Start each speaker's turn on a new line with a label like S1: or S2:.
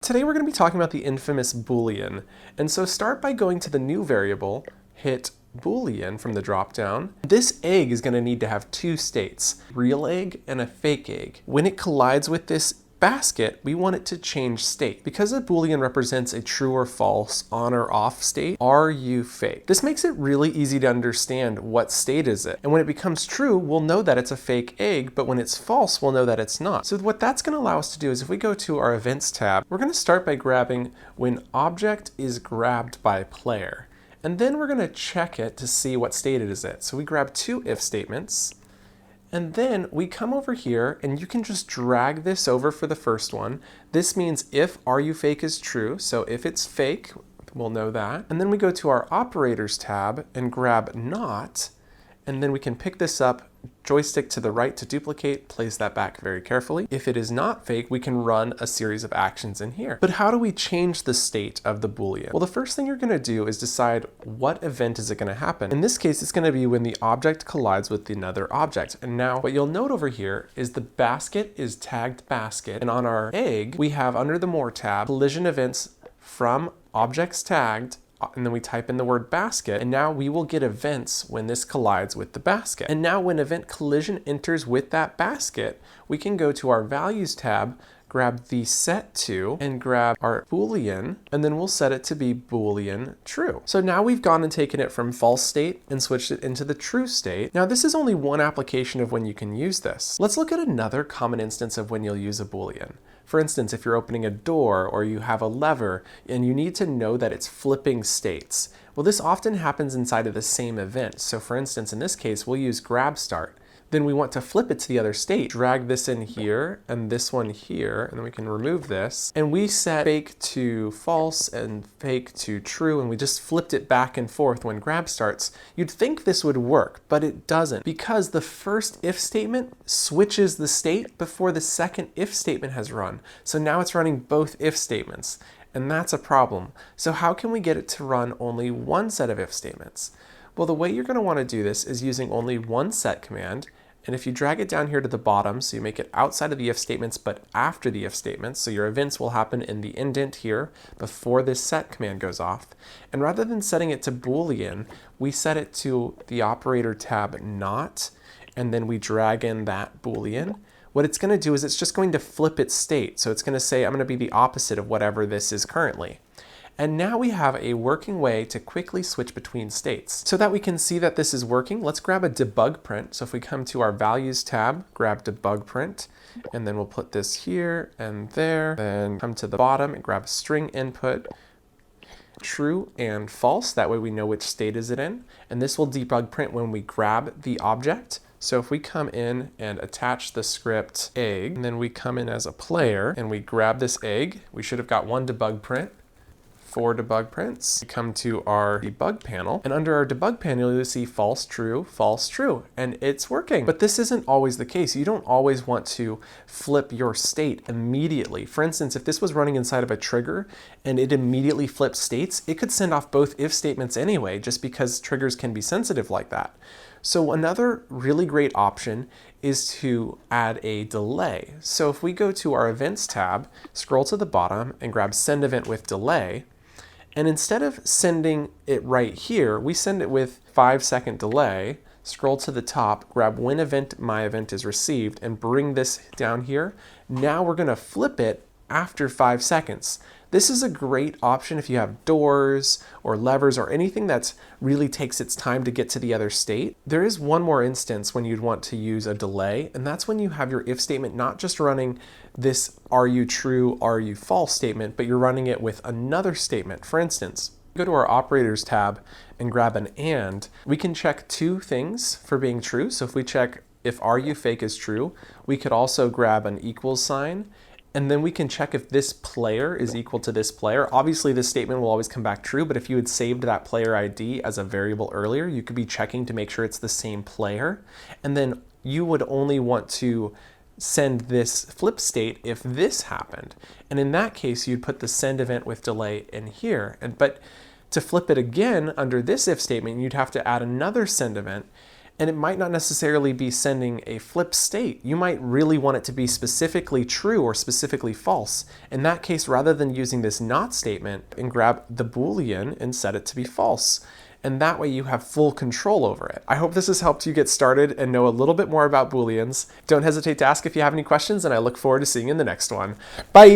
S1: Today we're going to be talking about the infamous Boolean. And so start by going to the new variable, hit Boolean from the dropdown. This egg is going to need to have two states, real egg and a fake egg. When it collides with this basket, we want it to change state. Because a Boolean represents a true or false, on or off state, are you fake? This makes it really easy to understand what state is it. And when it becomes true, we'll know that it's a fake egg, but when it's false, we'll know that it's not. So what that's going to allow us to do is if we go to our events tab, we're going to start by grabbing when object is grabbed by player. And then we're going to check it to see what state it is at. So we grab two if statements. And then we come over here and you can just drag this over for the first one. This means if are you fake is true. So if it's fake, we'll know that. And then we go to our operators tab and grab not. And then we can pick this up, joystick to the right to duplicate, place that back very carefully. If it is not fake, we can run a series of actions in here. But how do we change the state of the Boolean? Well, the first thing you're going to do is decide what event is it going to happen. In this case, it's going to be when the object collides with another object. And now what you'll note over here is the basket is tagged basket. And on our egg, we have under the more tab, collision events from objects tagged, and then we type in the word basket, and now we will get events when this collides with the basket. And now when event collision enters with that basket, we can go to our values tab, grab the set to, and grab our Boolean, and then we'll set it to be Boolean true. So now we've gone and taken it from false state and switched it into the true state. Now this is only one application of when you can use this. Let's look at another common instance of when you'll use a Boolean. For instance, if you're opening a door or you have a lever and you need to know that it's flipping states. Well, this often happens inside of the same event. So for instance, in this case, we'll use grab start. Then we want to flip it to the other state. Drag this in here and this one here, and then we can remove this. And we set fake to false and fake to true, and we just flipped it back and forth when grab starts. You'd think this would work, but it doesn't, because the first if statement switches the state before the second if statement has run. So now it's running both if statements, and that's a problem. So how can we get it to run only one set of if statements? Well, the way you're going to want to do this is using only one set command. And if you drag it down here to the bottom, so you make it outside of the if statements, but after the if statements, so your events will happen in the indent here before this set command goes off. And rather than setting it to Boolean, we set it to the operator tab not, and then we drag in that Boolean. What it's going to do is it's just going to flip its state. So it's going to say, I'm going to be the opposite of whatever this is currently. And now we have a working way to quickly switch between states. So that we can see that this is working, let's grab a debug print. So if we come to our values tab, grab debug print, and then we'll put this here and there, then come to the bottom and grab string input, true and false. That way we know which state is it in. And this will debug print when we grab the object. So if we come in and attach the script egg, and then we come in as a player and we grab this egg, we should have got one debug print. 4 debug prints. We come to our debug panel, and under our debug panel you'll see false, true, and it's working. But this isn't always the case. You don't always want to flip your state immediately. For instance, if this was running inside of a trigger and it immediately flips states, it could send off both if statements anyway, just because triggers can be sensitive like that. So another really great option is to add a delay. So if we go to our events tab, scroll to the bottom and grab send event with delay, and instead of sending it right here, we send it with 5-second delay, scroll to the top, grab when event my event is received, and bring this down here. Now we're going to flip it after 5 seconds. This is a great option if you have doors or levers or anything that really takes its time to get to the other state. There is one more instance when you'd want to use a delay, and that's when you have your if statement not just running this are you true, are you false statement, but you're running it with another statement. For instance, go to our operators tab and grab an and. We can check two things for being true. So if we check if are you fake is true, we could also grab an equals sign. And then we can check if this player is equal to this player. Obviously, this statement will always come back true, but if you had saved that player ID as a variable earlier, you could be checking to make sure it's the same player. And then you would only want to send this flip state if this happened. And in that case, you'd put the send event with delay in here. But to flip it again under this if statement, you'd have to add another send event. And it might not necessarily be sending a flip state. You might really want it to be specifically true or specifically false. In that case, rather than using this not statement, and grab the Boolean and set it to be false. And that way you have full control over it. I hope this has helped you get started and know a little bit more about Booleans. Don't hesitate to ask if you have any questions, and I look forward to seeing you in the next one. Bye!